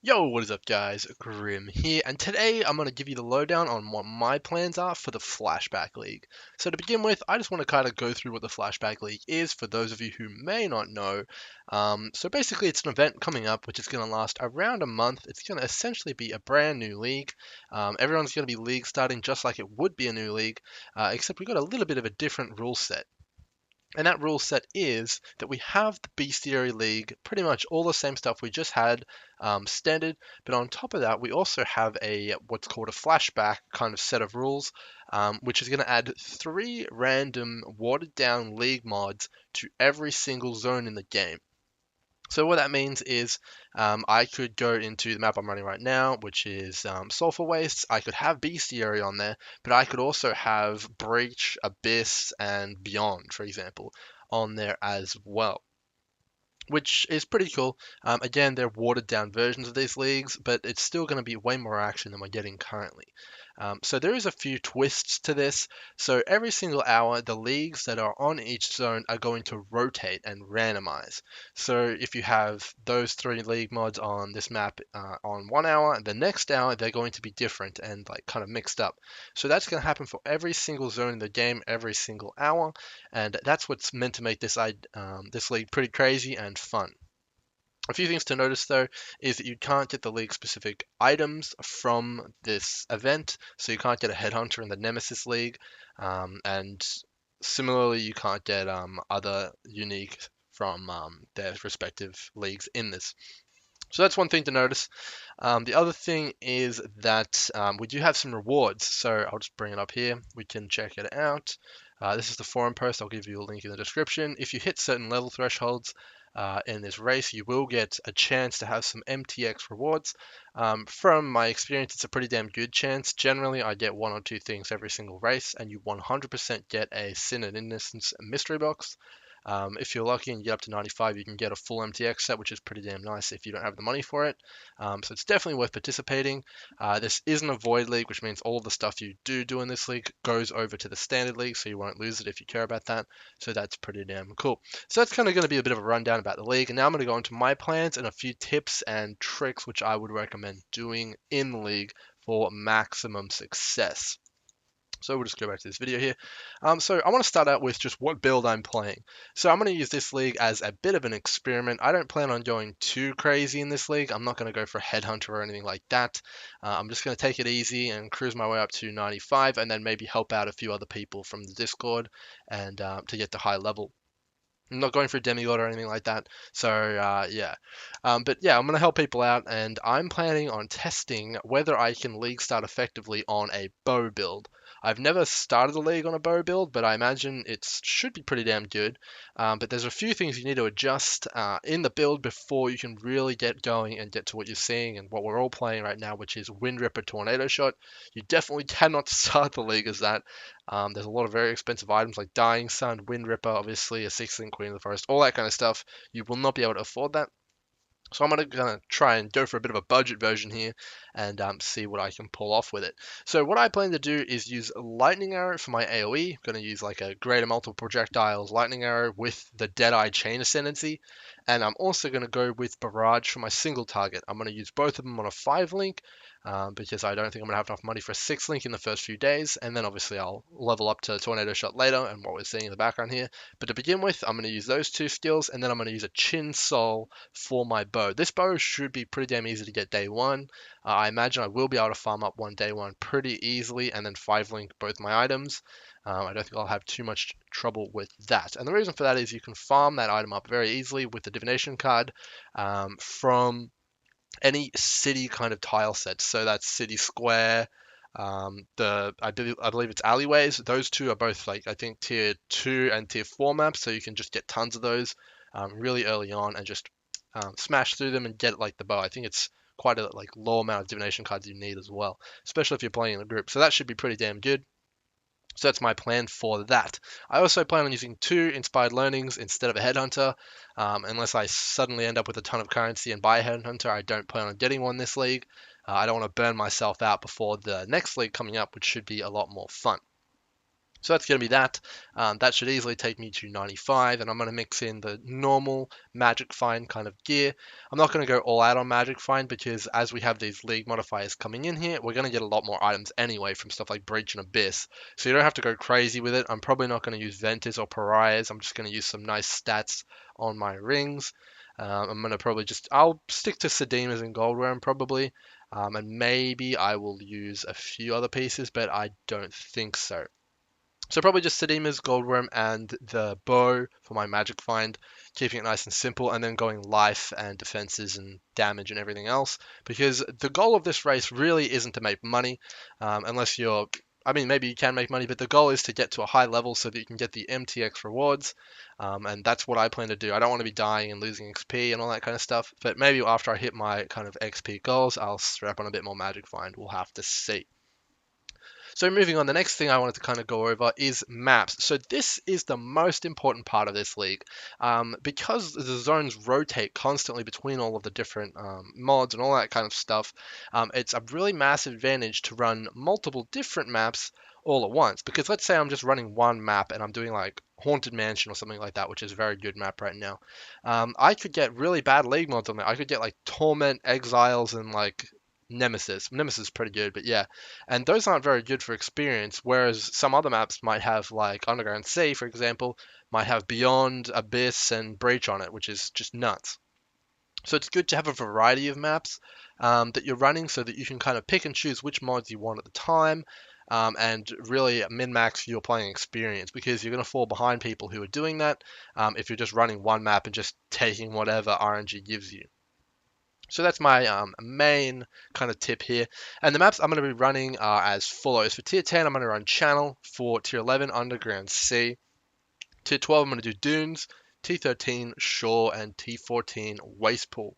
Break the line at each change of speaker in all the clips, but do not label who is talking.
Yo, what is up guys? Grim here, and today I'm going to give you the lowdown on what my plans are for the Flashback League. So to begin with, I just want to kind of go through what the Flashback League is for those of you who may not know. So basically it's an event coming up which is going to last around a month. It's going to essentially be a brand new league. Everyone's going to be league starting just like it would be a new league, except we've got a little bit of a different rule set. And that rule set is that we have the Bestiary League, pretty much all the same stuff we just had standard, but on top of that, we also have a what's called a flashback kind of set of rules, which is going to add three random watered down league mods to every single zone in the game. So what that means is I could go into the map I'm running right now, which is Sulfur Wastes. I could have Bestiary on there, but I could also have Breach, Abyss, and Beyond, for example, on there as well, which is pretty cool. Again, they're watered down versions of these leagues, but it's still going to be way more action than we're getting currently. So there is a few twists to this. So every single hour, the leagues that are on each zone are going to rotate and randomize. So if you have those three league mods on this map on 1 hour, the next hour they're going to be different and like kind of mixed up. So that's going to happen for every single zone in the game, every single hour, and that's what's meant to make this league pretty crazy and fun. A few things to notice though is that you can't get the league specific items from this event, so you can't get a headhunter in the Nemesis League, and similarly you can't get other unique from their respective leagues in this. So that's one thing to notice. The other thing is that we do have some rewards. So I'll just bring it up here. We can check it out. This is the forum post. I'll give you a link in the description. If you hit certain level thresholds in this race, you will get a chance to have some MTX rewards. From my experience, it's a pretty damn good chance. Generally, I get one or two things every single race, and you 100% get a Sin and Innocence mystery box. If you're lucky and you get up to 95, you can get a full MTX set, which is pretty damn nice if you don't have the money for it. So it's definitely worth participating. This isn't a void league, which means all of the stuff you do in this league goes over to the standard league, so you won't lose it if you care about that. So that's pretty damn cool. So that's kind of going to be a bit of a rundown about the league. And now I'm going to go into my plans and a few tips and tricks which I would recommend doing in the league for maximum success. So we'll just go back to this video here. So I want to start out with just what build I'm playing. So I'm going to use this league as a bit of an experiment. I don't plan on going too crazy in this league. I'm not going to go for a headhunter or anything like that. I'm just going to take it easy and cruise my way up to 95 and then maybe help out a few other people from the Discord and to get to high level. I'm not going for a demigod or anything like that. So yeah, but yeah, I'm going to help people out, and I'm planning on testing whether I can league start effectively on a bow build. I've never started a league on a bow build, but I imagine it should be pretty damn good. But there's a few things you need to adjust in the build before you can really get going and get to what you're seeing and what we're all playing right now, which is Wind Ripper Tornado Shot. You definitely cannot start the league as that. There's a lot of very expensive items like Dying Sun, Wind Ripper, obviously, a 6-link Queen of the Forest, all that kind of stuff. You will not be able to afford that. So I'm going to try and go for a bit of a budget version here and see what I can pull off with it. So what I plan to do is use Lightning Arrow for my AoE. I'm going to use like a Greater Multiple Projectiles Lightning Arrow with the Deadeye Chain Ascendancy. And I'm also going to go with Barrage for my single target. I'm going to use both of them on a 5-link because I don't think I'm going to have enough money for a 6-link in the first few days. And then obviously I'll level up to Tornado Shot later and what we're seeing in the background here. But to begin with, I'm going to use those two skills, and then I'm going to use a Chin Soul for my bow. This bow should be pretty damn easy to get day one. I imagine I will be able to farm up one day one pretty easily and then 5-link both my items. I don't think I'll have too much trouble with that. And the reason for that is you can farm that item up very easily with the divination card from any city kind of tile set. So that's city square, I believe it's alleyways. Those two are both like I think tier 2 and tier 4 maps, so you can just get tons of those really early on and just smash through them and get like the bow. I think it's quite a like low amount of divination cards you need as well, especially if you're playing in a group. So that should be pretty damn good. So that's my plan for that. I also plan on using 2 inspired learnings instead of a headhunter. Unless I suddenly end up with a ton of currency and buy a headhunter, I don't plan on getting one this league. I don't want to burn myself out before the next league coming up, which should be a lot more fun. So that's going to be that. That should easily take me to 95, and I'm going to mix in the normal Magic Find kind of gear. I'm not going to go all out on Magic Find because as we have these League modifiers coming in here, we're going to get a lot more items anyway from stuff like Breach and Abyss. So you don't have to go crazy with it. I'm probably not going to use Ventus or Pariahs. I'm just going to use some nice stats on my rings. I'm going to probably I'll stick to Sedemas and Goldworm probably. And maybe I will use a few other pieces, but I don't think so. So probably just Sedemas, Goldworm, and the bow for my magic find, keeping it nice and simple, and then going life and defenses and damage and everything else. Because the goal of this race really isn't to make money, unless you're. I mean, maybe you can make money, but the goal is to get to a high level so that you can get the MTX rewards, and that's what I plan to do. I don't want to be dying and losing XP and all that kind of stuff, but maybe after I hit my kind of XP goals, I'll strap on a bit more magic find. We'll have to see. So moving on, the next thing I wanted to kind of go over is maps. So this is the most important part of this league. Because the zones rotate constantly between all of the different mods and all that kind of stuff, it's a really massive advantage to run multiple different maps all at once. Because let's say I'm just running one map and I'm doing like Haunted Mansion or something like that, which is a very good map right now. I could get really bad league mods on there. I could get like Torment, Exiles, and like Nemesis. Nemesis is pretty good, but yeah. And those aren't very good for experience, whereas some other maps might have, like Underground Sea, for example, might have Beyond, Abyss, and Breach on it, which is just nuts. So it's good to have a variety of maps that you're running so that you can kind of pick and choose which mods you want at the time. And really min-max your playing experience because you're going to fall behind people who are doing that if you're just running one map and just taking whatever RNG gives you. So that's my main kind of tip here. And the maps I'm going to be running are as follows. For tier 10, I'm going to run Channel. For tier 11, Underground Sea. Tier 12, I'm going to do Dunes. Tier 13, Shore. And Tier 14, Waste Pool.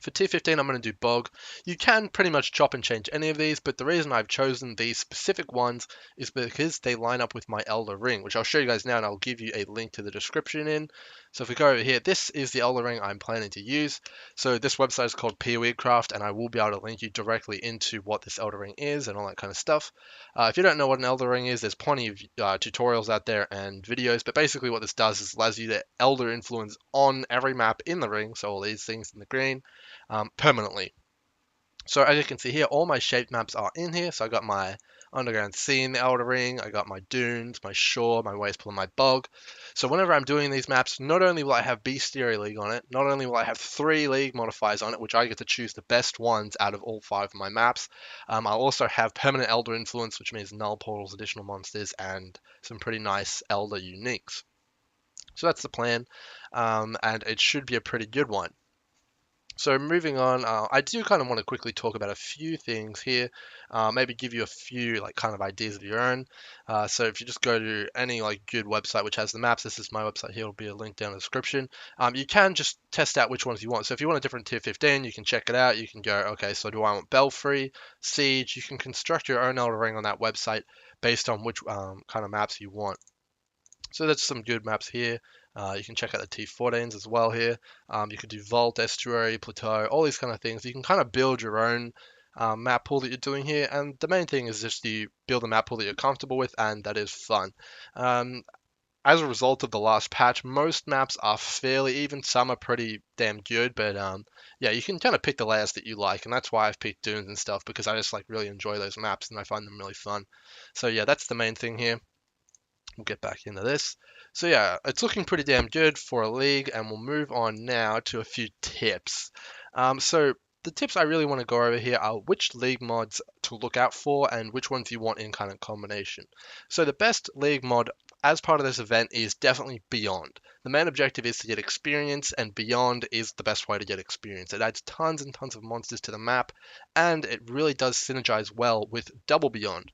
For tier 15, I'm going to do Bog. You can pretty much chop and change any of these, but the reason I've chosen these specific ones is because they line up with my Elder Ring, which I'll show you guys now, and I'll give you a link to the description in. So if we go over here, this is the Elder Ring I'm planning to use. So this website is called PoEcraft, and I will be able to link you directly into what this Elder Ring is and all that kind of stuff. If you don't know what an Elder Ring is, there's plenty of tutorials out there and videos, but basically what this does is allows you to Elder influence on every map in the ring, so all these things in the green, permanently. So as you can see here, all my shaped maps are in here. So I got my Underground Sea in the Elder Ring, I got my Dunes, my Shore, my Waste Pool, and my Bog. So whenever I'm doing these maps, not only will I have Bestiary League on it, not only will I have 3 League modifiers on it, which I get to choose the best ones out of all 5 of my maps, I'll also have Permanent Elder Influence, which means Null Portals, additional monsters, and some pretty nice Elder uniques. So that's the plan, and it should be a pretty good one. So moving on, I do kind of want to quickly talk about a few things here, maybe give you a few like kind of ideas of your own. So if you just go to any like good website which has the maps, this is my website here, will be a link down in the description. You can just test out which ones you want. So if you want a different tier 15, you can check it out. You can go, okay, so do I want Belfry, Siege? You can construct your own Elder Ring on that website based on which kind of maps you want. So that's some good maps here. You can check out the T14s as well here. You could do Vault, Estuary, Plateau, all these kind of things. You can kind of build your own map pool that you're doing here. And the main thing is just you build a map pool that you're comfortable with and that is fun. As a result of the last patch, most maps are fairly even. Some are pretty damn good, but yeah, you can kind of pick the layers that you like, and that's why I've picked Dunes and stuff because I just like really enjoy those maps and I find them really fun. So yeah, that's the main thing here. We'll get back into this. So yeah, it's looking pretty damn good for a league, and we'll move on now to a few tips. So the tips I really want to go over here are which league mods to look out for and which ones you want in kind of combination. So the best league mod as part of this event is definitely Beyond. The main objective is to get experience, and Beyond is the best way to get experience. It adds tons and tons of monsters to the map, and it really does synergize well with Double Beyond.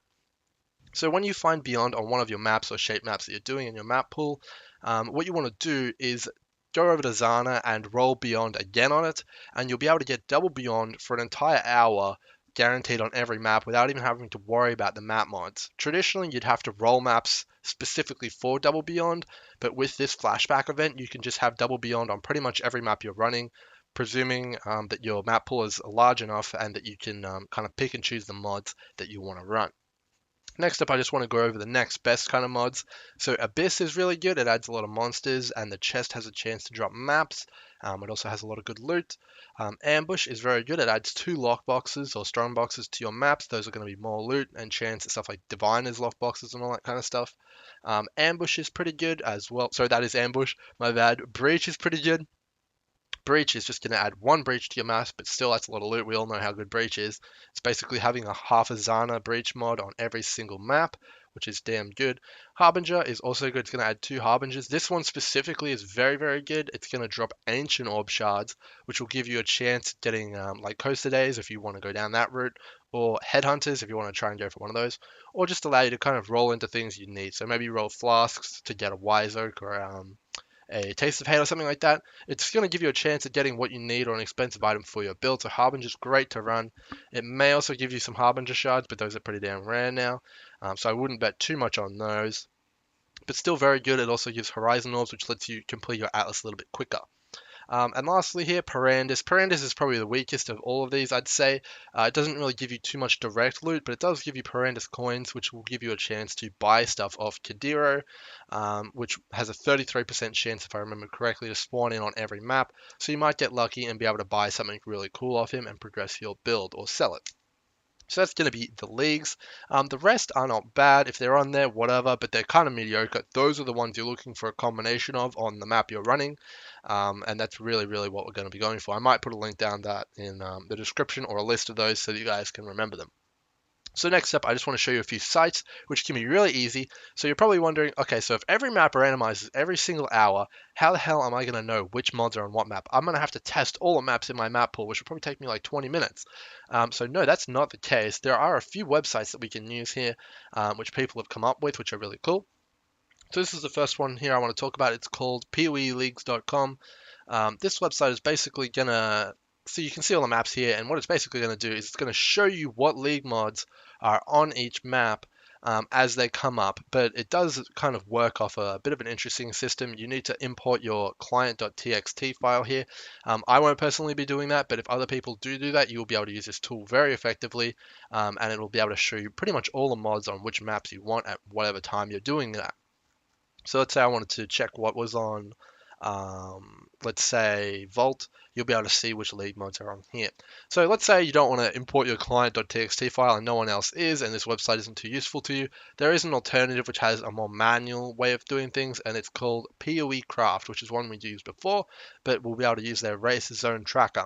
So when you find Beyond on one of your maps or shape maps that you're doing in your map pool, what you want to do is go over to Zana and roll Beyond again on it, and you'll be able to get double Beyond for an entire hour guaranteed on every map without even having to worry about the map mods. Traditionally, you'd have to roll maps specifically for double Beyond, but with this flashback event, you can just have double Beyond on pretty much every map you're running, presuming that your map pool is large enough and that you can kind of pick and choose the mods that you want to run. Next up, I just want to go over the next best kind of mods. So Abyss is really good. It adds a lot of monsters, and the chest has a chance to drop maps. It also has a lot of good loot. Ambush is very good. It adds 2 lockboxes or strong boxes to your maps. Those are going to be more loot and chance stuff like diviners lockboxes and all that kind of stuff. Ambush is pretty good as well. So that is ambush. My bad. Breach is pretty good. Breach is just going to add 1 breach to your map, but still that's a lot of loot. We all know how good Breach is. It's basically having a half a Zana Breach mod on every single map, which is damn good. Harbinger is also good. It's going to add 2 Harbingers. This one specifically is very, very good. It's going to drop Ancient Orb Shards, which will give you a chance at getting like Coaster Days if you want to go down that route, or Headhunters if you want to try and go for one of those, or just allow you to kind of roll into things you need. So maybe roll Flasks to get a Wise Oak or a Taste of Hate or something like that. It's going to give you a chance at getting what you need or an expensive item for your build. So Harbinger's great to run. It may also give you some Harbinger shards, but those are pretty damn rare now. So I wouldn't bet too much on those. But still very good. It also gives Horizon Orbs, which lets you complete your Atlas a little bit quicker. And lastly here, Perandus. Perandus is probably the weakest of all of these, I'd say. It doesn't really give you too much direct loot, but it does give you Perandus coins, which will give you a chance to buy stuff off Kadiro, which has a 33% chance, if I remember correctly, to spawn in on every map. So you might get lucky and be able to buy something really cool off him and progress your build or sell it. So that's going to be the leagues. The rest are not bad. If they're on there, whatever, but they're kind of mediocre. Those are the ones you're looking for a combination of on the map you're running. And that's really, really what we're going to be going for. I might put a link down that in the description or a list of those so that you guys can remember them. So next up, I just want to show you a few sites, which can be really easy. So you're probably wondering, okay, so if every map randomizes every single hour, how the hell am I going to know which mods are on what map? I'm going to have to test all the maps in my map pool, which will probably take me like 20 minutes. So no, that's not the case. There are a few websites that we can use here, which people have come up with, which are really cool. So this is the first one here I want to talk about. It's called poeleagues.com. This website is basically going to, so you can see all the maps here, and what it's basically going to do is it's going to show you what league mods are on each map as they come up, but it does kind of work off a bit of an interesting system. You need to import your client.txt file here. I won't personally be doing that, but if other people do that, you will be able to use this tool very effectively, and it will be able to show you pretty much all the mods on which maps you want at whatever time you're doing that. So let's say I wanted to check what was on, let's say Vault. You'll be able to see which league mods are on here. So let's say you don't want to import your client.txt file and no one else is, and this website isn't too useful to you. There is an alternative which has a more manual way of doing things, and it's called PoE Craft, which is one we used before, but we'll be able to use their race zone tracker.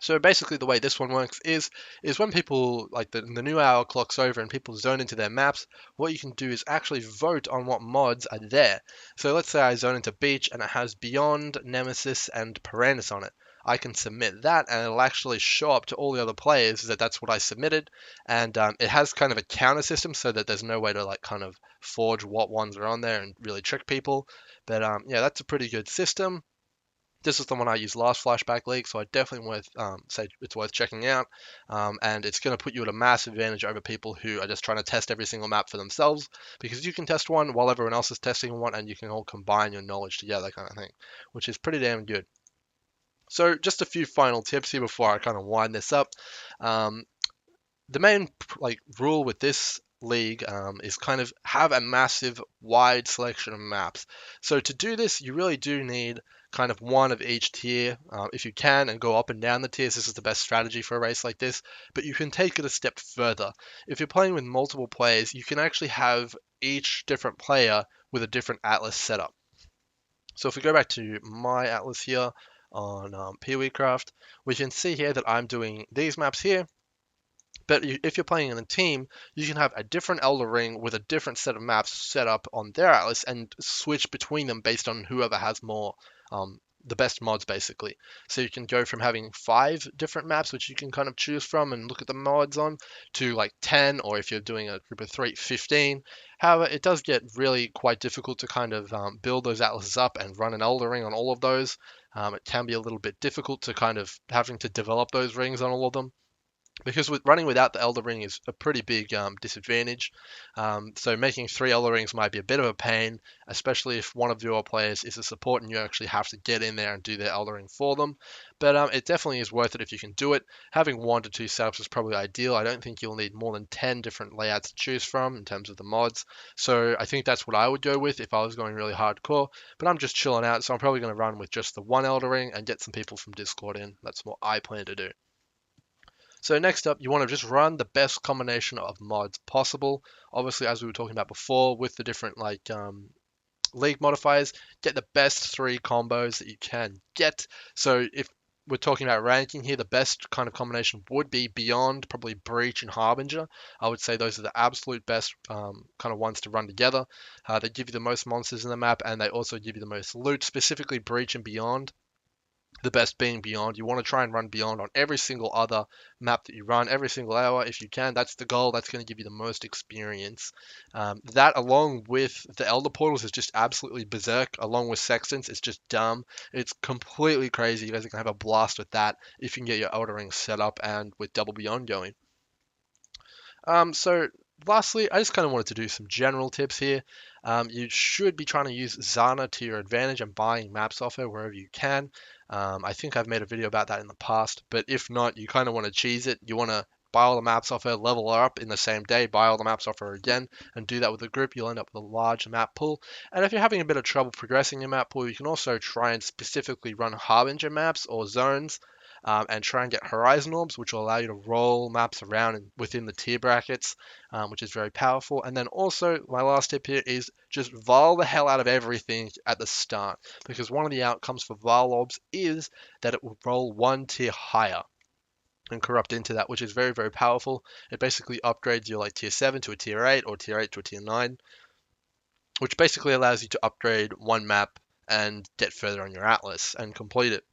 So basically the way this one works is when people, like the new hour clocks over and people zone into their maps, what you can do is actually vote on what mods are there. So let's say I zone into Beach and it has Beyond, Nemsis, and Perandus on it. I can submit that and it'll actually show up to all the other players that that's what I submitted. And it has kind of a counter system so that there's no way to like kind of forge what ones are on there and really trick people. But yeah, that's a pretty good system. This is the one I used last Flashback League, so I definitely say it's worth checking out. And it's going to put you at a massive advantage over people who are just trying to test every single map for themselves, because you can test one while everyone else is testing one, and you can all combine your knowledge together, kind of thing, which is pretty damn good. So just a few final tips here before I kind of wind this up. The main like rule with this league is kind of have a massive wide selection of maps. So to do this, you really do need kind of one of each tier if you can, and go up and down the tiers. This is the best strategy for a race like this, but you can take it a step further. If you're playing with multiple players, you can actually have each different player with a different atlas setup. So if we go back to my atlas here on PoEcraft, we can see here that I'm doing these maps here. But if you're playing in a team, you can have a different Elder Ring with a different set of maps set up on their atlas and switch between them based on whoever has more, the best mods basically. So you can go from having 5 different maps, which you can kind of choose from and look at the mods on, to like 10, or if you're doing a group of 3, 15. However, it does get really quite difficult to kind of build those atlases up and run an Elder Ring on all of those. It can be a little bit difficult to kind of having to develop those rings on all of them. because with running without the Elder Ring is a pretty big disadvantage. So making 3 Elder Rings might be a bit of a pain, especially if one of your players is a support and you actually have to get in there and do their Elder Ring for them. But it definitely is worth it if you can do it. Having 1 to 2 setups is probably ideal. I don't think you'll need more than 10 different layouts to choose from in terms of the mods. So I think that's what I would go with if I was going really hardcore. But I'm just chilling out, so I'm probably going to run with just the 1 Elder Ring and get some people from Discord in. That's what I plan to do. So next up, you want to just run the best combination of mods possible. Obviously, as we were talking about before, with the different league modifiers, get the best 3 combos that you can get. So if we're talking about ranking here, the best kind of combination would be Beyond, probably Breach and Harbinger. I would say those are the absolute best kind of ones to run together. They give you the most monsters in the map, and they also give you the most loot, specifically Breach and Beyond. The best being Beyond. You want to try and run Beyond on every single other map that you run, every single hour if you can. That's the goal. That's going to give you the most experience. That, along with the Elder Portals, is just absolutely berserk. Along with Sextants, it's just dumb. It's completely crazy. You guys are going to have a blast with that if you can get your Elder Ring set up and with Double Beyond going. So lastly, I just kind of wanted to do some general tips here. You should be trying to use Zana to your advantage and buying maps off her wherever you can. I think I've made a video about that in the past, but if not, you kind of want to cheese it. You want to buy all the maps off her, level her up in the same day, buy all the maps off her again, and do that with a group. You'll end up with a large map pool. And if you're having a bit of trouble progressing your map pool, you can also try and specifically run Harbinger maps or zones and try and get horizon orbs, which will allow you to roll maps around within the tier brackets, which is very powerful. And then also, my last tip here is just vial the hell out of everything at the start, because one of the outcomes for vial orbs is that it will roll 1 tier higher and corrupt into that, which is very, very powerful. It basically upgrades your tier 7 to a tier 8 or tier 8 to a tier 9, which basically allows you to upgrade one map and get further on your atlas and complete it,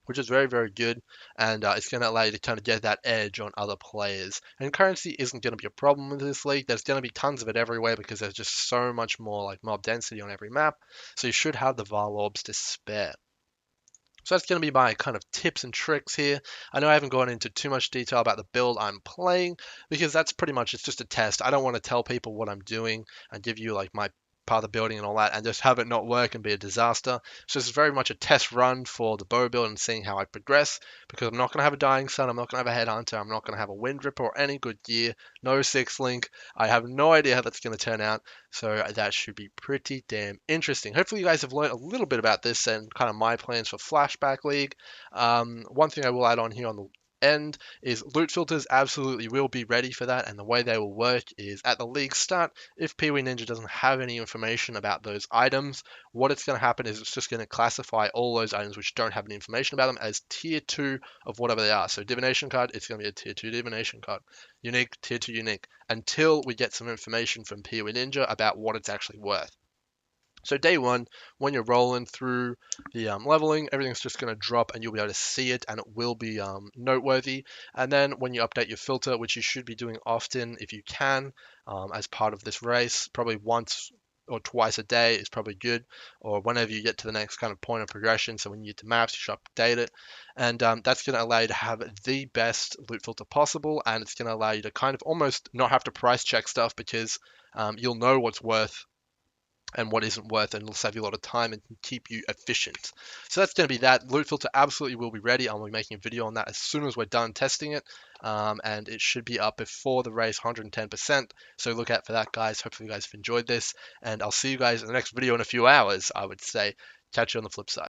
which is very, very good. And it's going to allow you to kind of get that edge on other players. And currency isn't going to be a problem with this league. There's going to be tons of it everywhere because there's just so much more mob density on every map. So you should have the Val Orbs to spare. So that's going to be my kind of tips and tricks here. I know I haven't gone into too much detail about the build I'm playing because that's pretty much, it's just a test. I don't want to tell people what I'm doing and give you my part of the building and all that and just have it not work and be a disaster. So this is very much a test run for the bow build and seeing how I progress, because I'm not going to have a Dying Sun, I'm not going to have a Headhunter, I'm not going to have a Wind Ripper or any good gear, no 6-link. I have no idea how that's going to turn out, so that should be pretty damn interesting. Hopefully you guys have learned a little bit about this and kind of my plans for Flashback League. One thing I will add on here on the end is loot filters absolutely will be ready for that, and the way they will work is at the league start, if Pee-wee Ninja doesn't have any information about those items, what it's going to happen is it's just going to classify all those items which don't have any information about them as tier 2 of whatever they are. So divination card, it's going to be a tier 2 divination card. Unique, tier 2 unique, until we get some information from Pee-wee Ninja about what it's actually worth. So day 1, when you're rolling through the leveling, everything's just going to drop and you'll be able to see it, and it will be noteworthy. And then when you update your filter, which you should be doing often if you can, as part of this race, probably once or twice a day is probably good, or whenever you get to the next kind of point of progression. So when you get to maps, you should update it, and that's going to allow you to have the best loot filter possible, and it's going to allow you to kind of almost not have to price check stuff, because you'll know what's worth and what isn't worth, and it'll save you a lot of time and keep you efficient. So that's going to be that. Loot filter absolutely will be ready. I'll be making a video on that as soon as we're done testing it, and it should be up before the race 110%. So look out for that, guys. Hopefully you guys have enjoyed this, and I'll see you guys in the next video in a few hours, I would say. Catch you on the flip side.